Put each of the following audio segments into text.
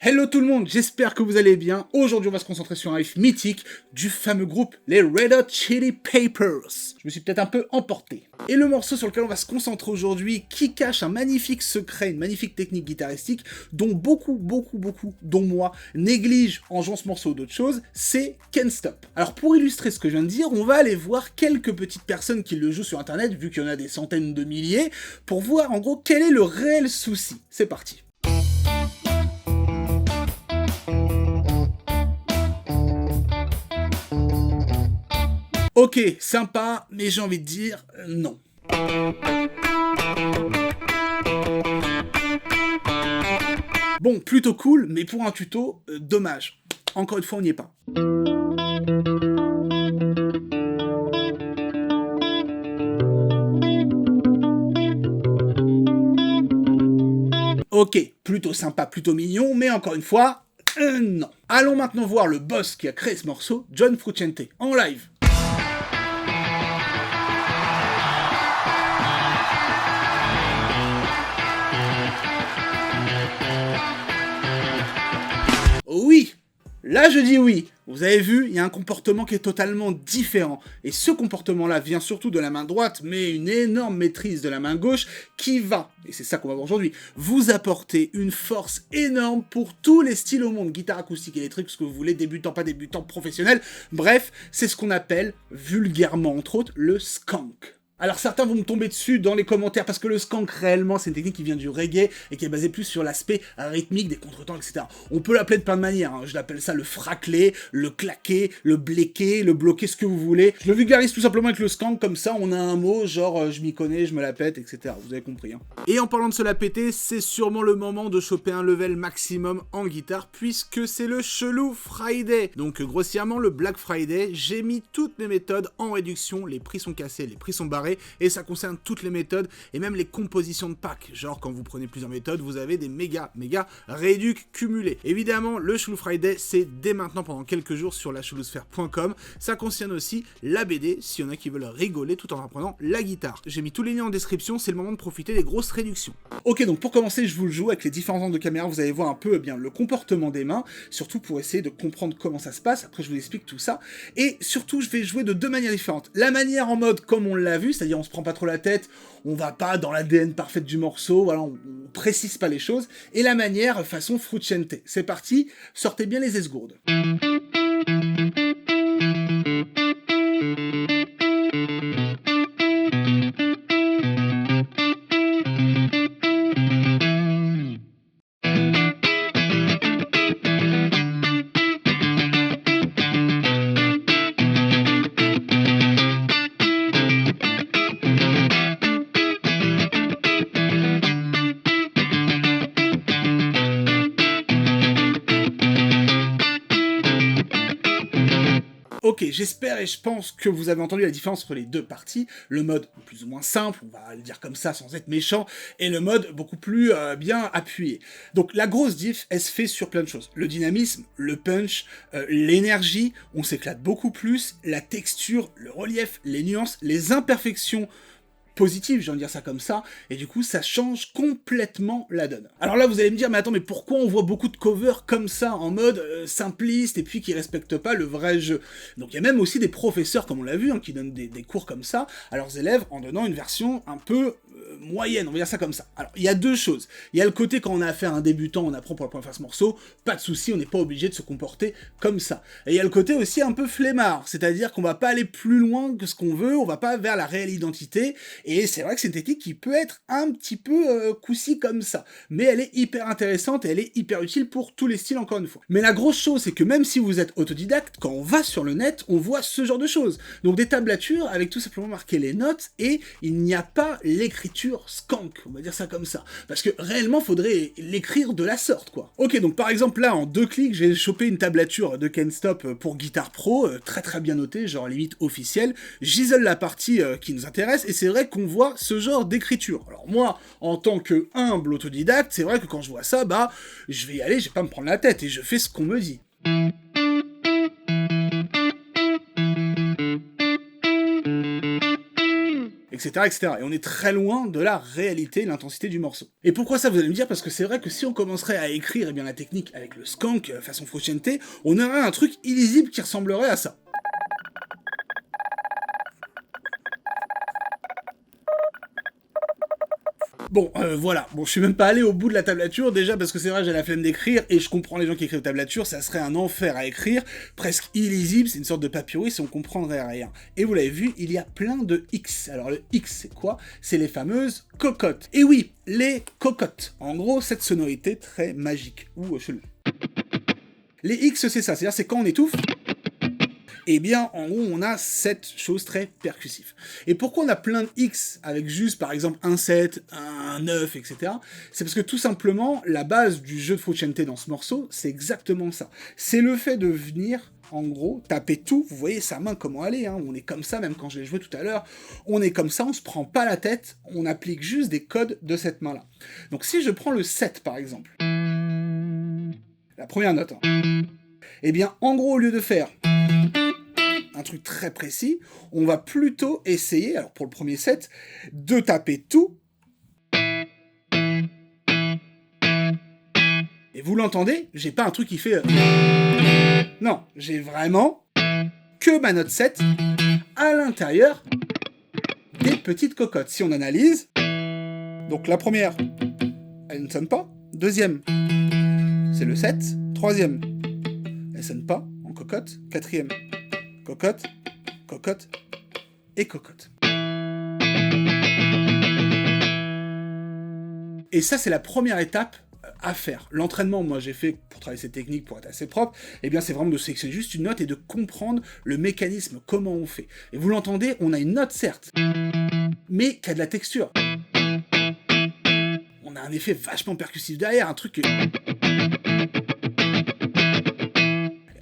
Hello tout le monde, j'espère que vous allez bien. Aujourd'hui, on va se concentrer sur un riff mythique du fameux groupe les Red Hot Chili Peppers. Je me suis peut-être un peu emporté. Et le morceau sur lequel on va se concentrer aujourd'hui, qui cache un magnifique secret, une magnifique technique guitaristique, dont beaucoup, dont moi, négligent en jouant ce morceau ou d'autres choses, c'est Can't Stop. Alors pour illustrer ce que je viens de dire, on va aller voir quelques petites personnes qui le jouent sur internet, vu qu'il y en a des centaines de milliers, pour voir en gros quel est le réel souci. C'est parti. Ok, sympa, mais j'ai envie de dire non. Bon, plutôt cool, mais pour un tuto, dommage. Encore une fois, on n'y est pas. Ok, plutôt sympa, plutôt mignon, mais encore une fois, non. Allons maintenant voir le boss qui a créé ce morceau, John Frusciante, en live. Oui, là je dis oui. Vous avez vu, il y a un comportement qui est totalement différent. Et ce comportement-là vient surtout de la main droite, mais une énorme maîtrise de la main gauche qui va, et c'est ça qu'on va voir aujourd'hui, vous apporter une force énorme pour tous les styles au monde. Guitare acoustique, électrique, ce que vous voulez, débutant, pas débutant, professionnel. Bref, c'est ce qu'on appelle, vulgairement entre autres, le skank. Alors certains vont me tomber dessus dans les commentaires parce que le skank réellement c'est une technique qui vient du reggae et qui est basée plus sur l'aspect rythmique des contretemps, etc. On peut l'appeler de plein de manières, hein. Je l'appelle ça le fraclé, le claqué, le bléqué, le bloqué, ce que vous voulez. Je le vulgarise tout simplement avec le skank, comme ça on a un mot genre je m'y connais, je me la pète, etc. Vous avez compris. Hein. Et en parlant de se la péter, c'est sûrement le moment de choper un level maximum en guitare puisque c'est le Chelou Friday. Donc grossièrement le Black Friday, j'ai mis toutes mes méthodes en réduction, les prix sont cassés, les prix sont barrés. Et ça concerne toutes les méthodes et même les compositions de packs. Genre quand vous prenez plusieurs méthodes, vous avez des méga réducs cumulés. Évidemment, le Chelou Friday, c'est dès maintenant pendant quelques jours sur lachelousphère.com. Ça concerne aussi la BD, s'il y en a qui veulent rigoler tout en apprenant la guitare. J'ai mis tous les liens en description, c'est le moment de profiter des grosses réductions. Ok, donc pour commencer, je vous le joue avec les différents angles de caméra, vous allez voir un peu le comportement des mains, surtout pour essayer de comprendre comment ça se passe. Après, je vous explique tout ça. Et surtout, je vais jouer de deux manières différentes. La manière en mode comme on l'a vu, c'est-à-dire on se prend pas trop la tête, on va pas dans l'ADN parfaite du morceau, voilà, on précise pas les choses, et la manière façon Frusciante. C'est parti, sortez bien les esgourdes. Ok, j'espère et je pense que vous avez entendu la différence entre les deux parties, le mode plus ou moins simple, on va le dire comme ça sans être méchant, et le mode beaucoup plus bien appuyé. Donc la grosse diff, elle se fait sur plein de choses. Le dynamisme, le punch, l'énergie, on s'éclate beaucoup plus, la texture, le relief, les nuances, les imperfections positive, j'ai envie de dire ça comme ça, et du coup ça change complètement la donne. Alors là vous allez me dire, mais attends, mais pourquoi on voit beaucoup de covers comme ça, en mode simpliste, et puis qui respectent pas le vrai jeu? Donc il y a même aussi des professeurs, comme on l'a vu, hein, qui donnent des cours comme ça à leurs élèves, en donnant une version un peu moyenne, on va dire ça comme ça. Alors il y a deux choses, il y a le côté quand on a affaire à un débutant, on apprend pour la première fois ce morceau, pas de souci, on n'est pas obligé de se comporter comme ça. Et il y a le côté aussi un peu flemmard, c'est-à-dire qu'on va pas aller plus loin que ce qu'on veut, on va pas vers la réelle identité. Et c'est vrai que c'est une technique qui peut être un petit peu coussi comme ça. Mais elle est hyper intéressante et elle est hyper utile pour tous les styles, encore une fois. Mais la grosse chose, c'est que même si vous êtes autodidacte, quand on va sur le net, on voit ce genre de choses. Donc des tablatures avec tout simplement marqué les notes et il n'y a pas l'écriture skank, on va dire ça comme ça. Parce que réellement, faudrait l'écrire de la sorte, quoi. Ok, donc par exemple là, en 2 clics, j'ai chopé une tablature de Can't Stop pour Guitar Pro, très bien notée, genre limite officielle. J'isole la partie qui nous intéresse et c'est vrai qu'on voit ce genre d'écriture. Alors moi, en tant que humble autodidacte, c'est vrai que quand je vois ça, bah, je vais y aller, je vais pas me prendre la tête, et je fais ce qu'on me dit. Etc. etc., etc. Et on est très loin de la réalité, l'intensité du morceau. Et pourquoi ça, vous allez me dire? Parce que c'est vrai que si on commencerait à écrire la technique avec le skank façon Frusciante, on aurait un truc illisible qui ressemblerait à ça. Bon, voilà. Bon, je suis même pas allé au bout de la tablature, déjà, parce que c'est vrai, j'ai la flemme d'écrire, et je comprends les gens qui écrivent tablature, ça serait un enfer à écrire, presque illisible, c'est une sorte de papyrus, et on comprendrait rien. Et vous l'avez vu, il y a plein de X. Alors, le X, c'est quoi? C'est les fameuses cocottes. Et oui, les cocottes. En gros, cette sonorité très magique, ou chelou. Les X, c'est ça, c'est-à-dire c'est quand on étouffe, eh bien, en gros, on a cette chose très percussive. Et pourquoi on a plein de X avec juste, par exemple, un 7, un 9, etc. C'est parce que tout simplement, la base du jeu de Frusciante dans ce morceau, c'est exactement ça. C'est le fait de venir, en gros, taper tout. Vous voyez sa main comment elle est, hein. On est comme ça, même quand je l'ai joué tout à l'heure. On est comme ça, on se prend pas la tête, on applique juste des codes de cette main-là. Donc si je prends le 7, par exemple, la première note, hein, eh bien, en gros, au lieu de faire un truc très précis, on va plutôt essayer, alors pour le premier set, de taper tout. Et vous l'entendez, j'ai pas un truc qui fait... Non, j'ai vraiment que ma note 7 à l'intérieur des petites cocottes. Si on analyse, donc la première, elle ne sonne pas. Deuxième, c'est le 7. Troisième, elle sonne pas en cocotte. Quatrième, cocotte, cocotte et cocotte. Et ça, c'est la première étape à faire. L'entraînement, moi, j'ai fait pour travailler cette technique, pour être assez propre, eh bien, c'est vraiment de sélectionner juste une note et de comprendre le mécanisme, comment on fait. Et vous l'entendez, on a une note, certes, mais qui a de la texture. On a un effet vachement percussif derrière, un truc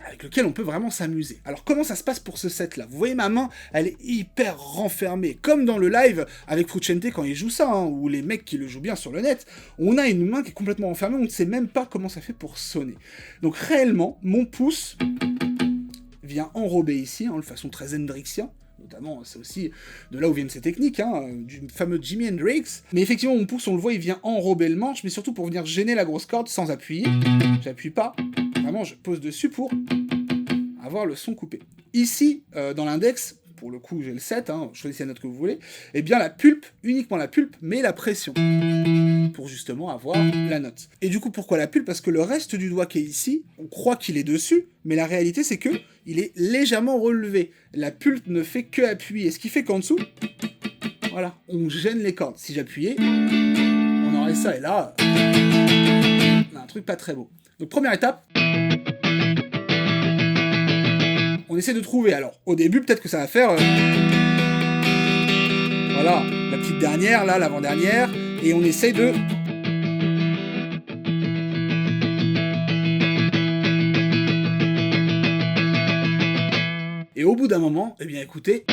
avec lequel on peut vraiment s'amuser. Alors comment ça se passe pour ce set là? Vous voyez ma main, elle est hyper renfermée, comme dans le live avec Frusciante quand il joue ça, hein, ou les mecs qui le jouent bien sur le net, on a une main qui est complètement renfermée, on ne sait même pas comment ça fait pour sonner. Donc réellement, mon pouce vient enrober ici, hein, de façon très hendrixien, notamment, c'est aussi de là où viennent ces techniques, hein, du fameux Jimi Hendrix. Mais effectivement, mon pouce, on le voit, il vient enrober le manche, mais surtout pour venir gêner la grosse corde sans appuyer. J'appuie pas, vraiment, je pose dessus pour avoir le son coupé. Ici, dans l'index, pour le coup, j'ai le 7, hein, choisissez la note que vous voulez, et bien la pulpe, uniquement la pulpe, mais la pression, pour justement avoir la note. Et du coup, pourquoi la pulpe? Parce que le reste du doigt qui est ici, on croit qu'il est dessus, mais la réalité, c'est que il est légèrement relevé. La pulpe ne fait que appuyer, ce qui fait qu'en dessous, voilà, on gêne les cordes. Si j'appuyais, on aurait ça, et là, on a un truc pas très beau. Donc première étape, on essaie de trouver. Alors, au début, peut-être que ça va faire... voilà, la petite dernière, là, l'avant-dernière, et on essaie de... Et au bout d'un moment, eh bien écoutez,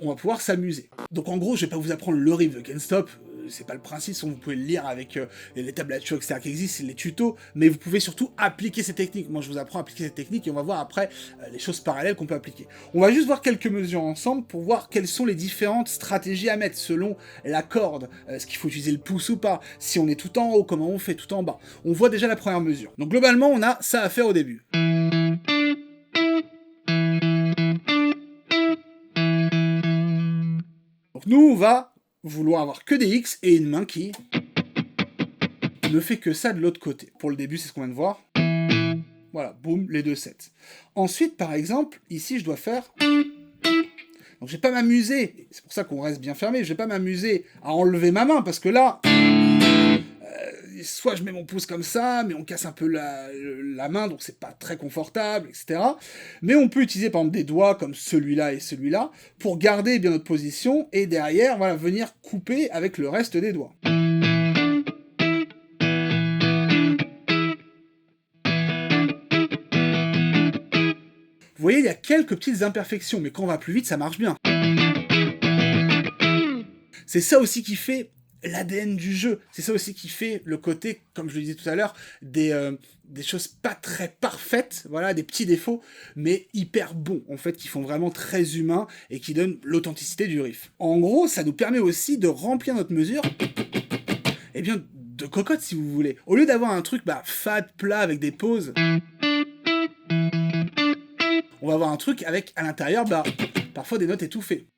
on va pouvoir s'amuser. Donc en gros, je vais pas vous apprendre le riff de Can't Stop, c'est pas le principe, vous pouvez le lire avec les tablatures, etc. qui existent, les tutos, mais vous pouvez surtout appliquer ces techniques. Moi, je vous apprends à appliquer ces techniques et on va voir après les choses parallèles qu'on peut appliquer. On va juste voir quelques mesures ensemble pour voir quelles sont les différentes stratégies à mettre selon la corde, est-ce qu'il faut utiliser le pouce ou pas, si on est tout en haut, comment on fait tout en bas. On voit déjà la première mesure. Donc globalement, on a ça à faire au début. Donc nous, on va vouloir avoir que des X et une main qui ne fait que ça de l'autre côté. Pour le début, c'est ce qu'on vient de voir. Voilà, boum, les deux sets. Ensuite, par exemple, ici, je dois faire... Donc je vais pas m'amuser, c'est pour ça qu'on reste bien fermé, je vais pas m'amuser à enlever ma main, parce que là... soit je mets mon pouce comme ça, mais on casse un peu la main, donc c'est pas très confortable, etc. Mais on peut utiliser par exemple des doigts comme celui-là et celui-là, pour garder bien notre position, et derrière, voilà, venir couper avec le reste des doigts. Vous voyez, il y a quelques petites imperfections, mais quand on va plus vite, ça marche bien. C'est ça aussi qui fait l'ADN du jeu. C'est ça aussi qui fait le côté, comme je le disais tout à l'heure, des choses pas très parfaites, voilà, des petits défauts, mais hyper bons, en fait, qui font vraiment très humain et qui donnent l'authenticité du riff. En gros, ça nous permet aussi de remplir notre mesure, eh bien, de cocotte, si vous voulez. Au lieu d'avoir un truc, fade, plat, avec des pauses, on va avoir un truc avec, à l'intérieur, parfois des notes étouffées.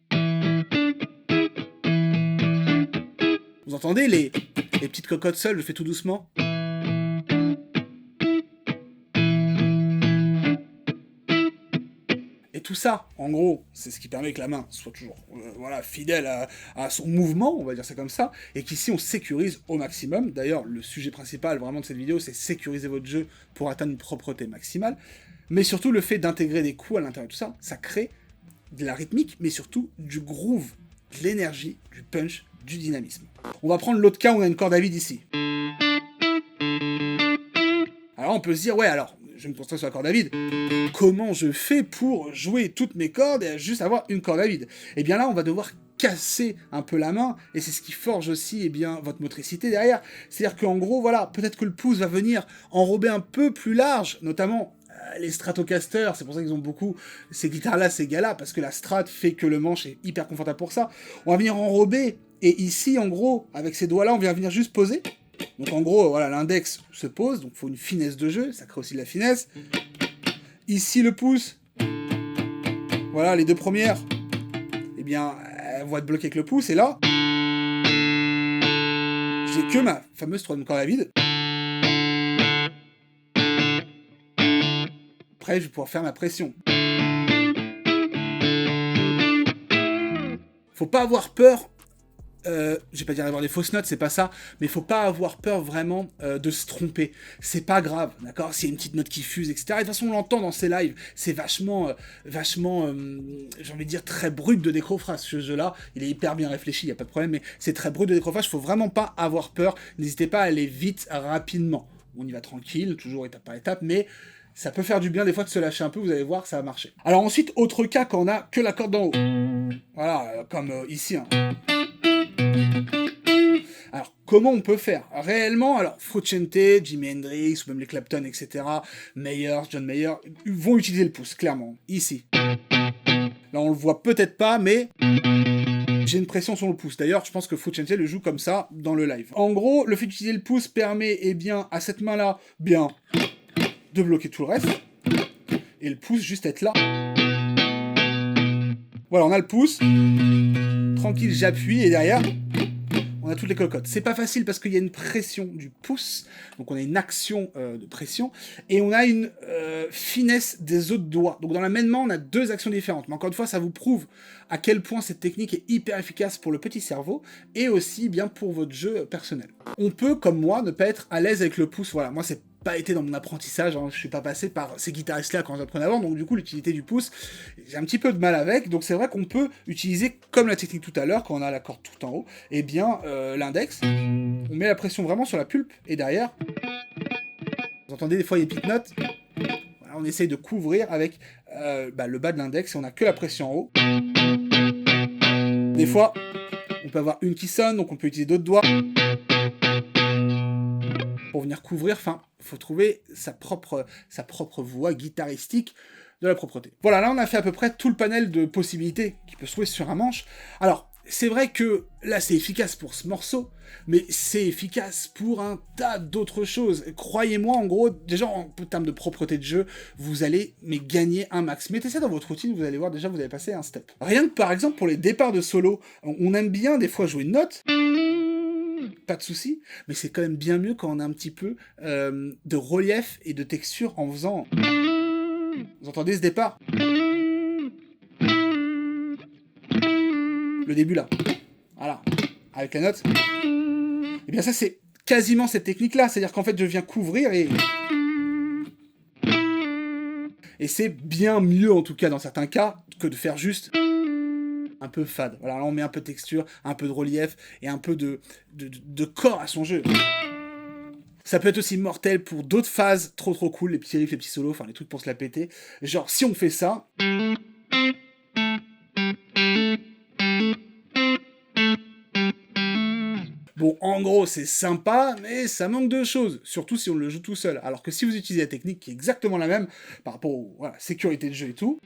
Vous entendez les petites cocottes seules, je fais tout doucement. Et tout ça, en gros, c'est ce qui permet que la main soit toujours fidèle à son mouvement, on va dire ça comme ça, et qu'ici on sécurise au maximum. D'ailleurs, le sujet principal vraiment de cette vidéo, c'est sécuriser votre jeu pour atteindre une propreté maximale. Mais surtout, le fait d'intégrer des coups à l'intérieur de tout ça, ça crée de la rythmique, mais surtout du groove, de l'énergie, du punch, du dynamisme. On va prendre l'autre cas où on a une corde à vide ici. Alors on peut se dire, ouais, alors, je me concentre sur la corde à vide. Comment je fais pour jouer toutes mes cordes et juste avoir une corde à vide? Et bien là, on va devoir casser un peu la main, et c'est ce qui forge aussi votre motricité derrière. C'est-à-dire qu'en gros, voilà, peut-être que le pouce va venir enrober un peu plus large, notamment les Stratocasters, c'est pour ça qu'ils ont beaucoup ces guitares-là, ces gars-là, parce que la Strat fait que le manche est hyper confortable pour ça. On va venir enrober, et ici, en gros, avec ces doigts-là, on vient venir juste poser. Donc en gros, voilà, l'index se pose, donc il faut une finesse de jeu, ça crée aussi de la finesse. Ici, le pouce, voilà, les deux premières, eh bien, elles vont être bloquées avec le pouce, et là, j'ai que ma fameuse troisième corde à vide. Après, je vais pouvoir faire ma pression. Faut pas avoir peur, je vais pas dire d'avoir des fausses notes, c'est pas ça, mais faut pas avoir peur vraiment de se tromper. C'est pas grave, d'accord? S'il y a une petite note qui fuse, etc. Et de toute façon, on l'entend dans ces lives, c'est vachement, j'ai envie de dire, très brut de décrochage, ce jeu-là. Il est hyper bien réfléchi, y a pas de problème, mais c'est très brut de décrochage, faut vraiment pas avoir peur. N'hésitez pas à aller vite, rapidement. On y va tranquille, toujours étape par étape, mais ça peut faire du bien des fois de se lâcher un peu, vous allez voir, ça va marcher. Alors ensuite, autre cas quand on a que la corde d'en haut. Voilà, comme ici, hein. Alors, comment on peut faire? Réellement, alors, Frusciante, Jimi Hendrix, ou même les Clapton, etc., Mayer, John Mayer, vont utiliser le pouce, clairement, ici. Là, on le voit peut-être pas, mais j'ai une pression sur le pouce. D'ailleurs, je pense que Frusciante le joue comme ça dans le live. En gros, le fait d'utiliser le pouce permet, à cette main-là, de bloquer tout le reste, et le pouce juste être là. Voilà, on a le pouce, tranquille, j'appuie, et derrière, on a toutes les cocottes. C'est pas facile parce qu'il y a une pression du pouce, donc on a une action de pression, et on a une finesse des autres doigts. Donc dans la même main, on a deux actions différentes. Mais encore une fois, ça vous prouve à quel point cette technique est hyper efficace pour le petit cerveau, et aussi bien pour votre jeu personnel. On peut, comme moi, ne pas être à l'aise avec le pouce. Voilà, moi c'est pas été dans mon apprentissage, hein. Je suis pas passé par ces guitaristes-là quand j'apprenais avant, donc du coup l'utilité du pouce, j'ai un petit peu de mal avec, donc c'est vrai qu'on peut utiliser, comme la technique tout à l'heure, quand on a la corde tout en haut, l'index, on met la pression vraiment sur la pulpe, et derrière, vous entendez des fois les petites notes, voilà, on essaye de couvrir avec le bas de l'index, et on a que la pression en haut. Des fois, on peut avoir une qui sonne, donc on peut utiliser d'autres doigts, pour venir couvrir, il faut trouver sa propre voix guitaristique de la propreté. Voilà, là on a fait à peu près tout le panel de possibilités qui peut se trouver sur un manche. Alors, c'est vrai que là c'est efficace pour ce morceau, mais c'est efficace pour un tas d'autres choses. Croyez-moi, en gros, déjà en termes de propreté de jeu, vous allez gagner un max. Mettez ça dans votre routine, vous allez voir, déjà vous allez passer un step. Rien que par exemple pour les départs de solo, on aime bien des fois jouer une note, pas de souci, mais c'est quand même bien mieux quand on a un petit peu de relief et de texture en faisant... Vous entendez ce départ? Le début là. Voilà. Avec la note. Et bien ça c'est quasiment cette technique là, c'est-à-dire qu'en fait je viens couvrir et c'est bien mieux en tout cas dans certains cas que de faire juste un peu fade. Voilà, là on met un peu de texture, un peu de relief et un peu de corps à son jeu. Ça peut être aussi mortel pour d'autres phases trop cool, les petits riffs, les petits solos, les trucs pour se la péter. Genre si on fait ça... Bon, en gros, c'est sympa, mais ça manque de choses, surtout si on le joue tout seul. Alors que si vous utilisez la technique qui est exactement la même, par rapport aux voilà, sécurité de jeu et tout...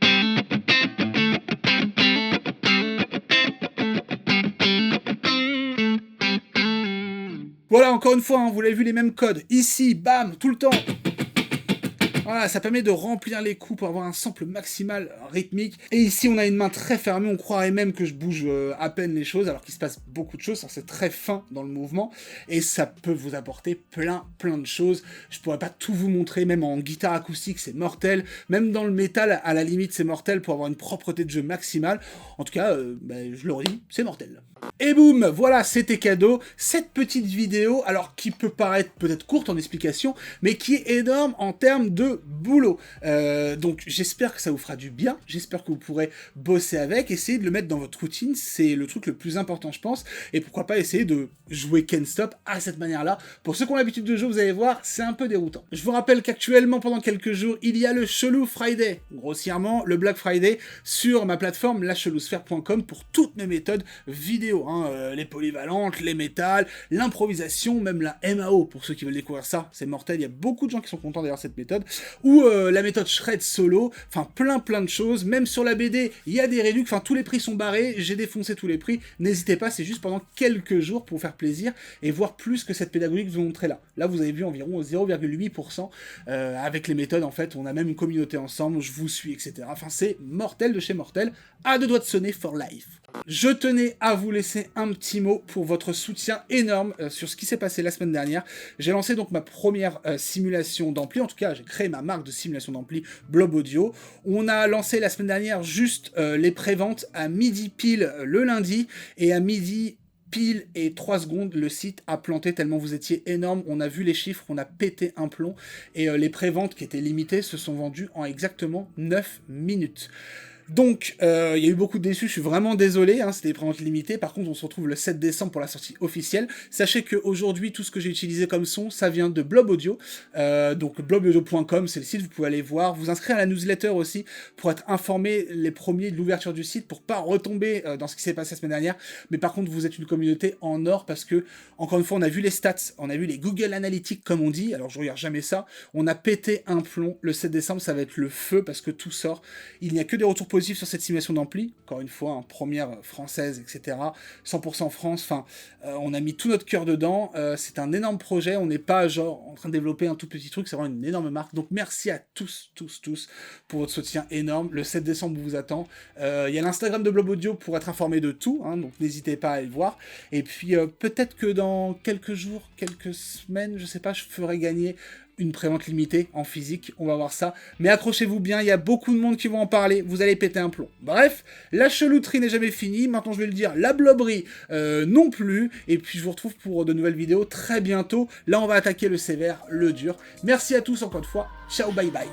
Voilà, encore une fois, hein, vous l'avez vu, les mêmes codes. Ici, bam, tout le temps. Voilà, ça permet de remplir les coups pour avoir un sample maximal rythmique. Et ici, on a une main très fermée, on croirait même que je bouge à peine les choses, alors qu'il se passe beaucoup de choses, c'est très fin dans le mouvement, et ça peut vous apporter plein de choses. Je pourrais pas tout vous montrer, même en guitare acoustique, c'est mortel, même dans le métal, à la limite, c'est mortel pour avoir une propreté de jeu maximale. En tout cas, je le redis, c'est mortel. Et boum, voilà, c'était cadeau, cette petite vidéo, alors qui peut paraître peut-être courte en explication, mais qui est énorme en termes de boulot. Donc j'espère que ça vous fera du bien, j'espère que vous pourrez bosser avec, essayer de le mettre dans votre routine, c'est le truc le plus important je pense, et pourquoi pas essayer de jouer Can't Stop à cette manière-là. Pour ceux qui ont l'habitude de jouer, vous allez voir, c'est un peu déroutant. Je vous rappelle qu'actuellement, pendant quelques jours, il y a le Chelou Friday, grossièrement le Black Friday, sur ma plateforme lachelousphère.com pour toutes mes méthodes vidéo, hein, les polyvalentes, les métals, l'improvisation, même la MAO, pour ceux qui veulent découvrir ça, c'est mortel, il y a beaucoup de gens qui sont contents d'ailleurs cette méthode, ou la méthode Shred Solo, enfin plein de choses, même sur la BD, il y a des réducs, enfin tous les prix sont barrés, j'ai défoncé tous les prix, n'hésitez pas, c'est juste pendant quelques jours pour vous faire plaisir et voir plus que cette pédagogie que je vous montrais là. Là vous avez vu environ 0,8%, avec les méthodes en fait, on a même une communauté ensemble, je vous suis, etc. Enfin c'est mortel de chez mortel, à deux doigts de sonner for life. Je tenais à vous laisser un petit mot pour votre soutien énorme sur ce qui s'est passé la semaine dernière. J'ai lancé donc ma première simulation d'ampli, en tout cas j'ai créé ma marque de simulation d'ampli Blob Audio. On a lancé la semaine dernière juste les préventes à midi pile le lundi, et à midi pile et 3 secondes, le site a planté tellement vous étiez énorme. On a vu les chiffres, on a pété un plomb, et les préventes qui étaient limitées se sont vendues en exactement 9 minutes. Donc, il y a eu beaucoup de déçus, je suis vraiment désolé, hein, c'était des préventes limitées. Par contre, on se retrouve le 7 décembre pour la sortie officielle. Sachez qu'aujourd'hui, tout ce que j'ai utilisé comme son, ça vient de Blob Audio. Donc, blobaudio.com, c'est le site, vous pouvez aller voir. Vous inscrire à la newsletter aussi, pour être informé les premiers de l'ouverture du site, pour pas retomber dans ce qui s'est passé la semaine dernière. Mais par contre, vous êtes une communauté en or, parce que, encore une fois, on a vu les stats, on a vu les Google Analytics, comme on dit. Alors, je regarde jamais ça. On a pété un plomb. Le 7 décembre, ça va être le feu, parce que tout sort. Il n'y a que des retours positif sur cette simulation d'ampli, encore une fois, hein, première française, etc. 100% France, enfin, on a mis tout notre cœur dedans, c'est un énorme projet, on n'est pas genre en train de développer un tout petit truc, c'est vraiment une énorme marque, donc merci à tous pour votre soutien énorme. Le 7 décembre vous attend, il y a l'Instagram de Blob Audio pour être informé de tout, hein, donc n'hésitez pas à aller le voir, et puis peut-être que dans quelques jours, quelques semaines, je sais pas, je ferai gagner une prévente limitée en physique, on va voir ça. Mais accrochez-vous bien, il y a beaucoup de monde qui vont en parler, vous allez péter un plomb. Bref, la chelouterie n'est jamais finie, maintenant je vais le dire, la blobberie non plus, et puis je vous retrouve pour de nouvelles vidéos très bientôt. Là on va attaquer le sévère, le dur. Merci à tous encore une fois, ciao, bye bye.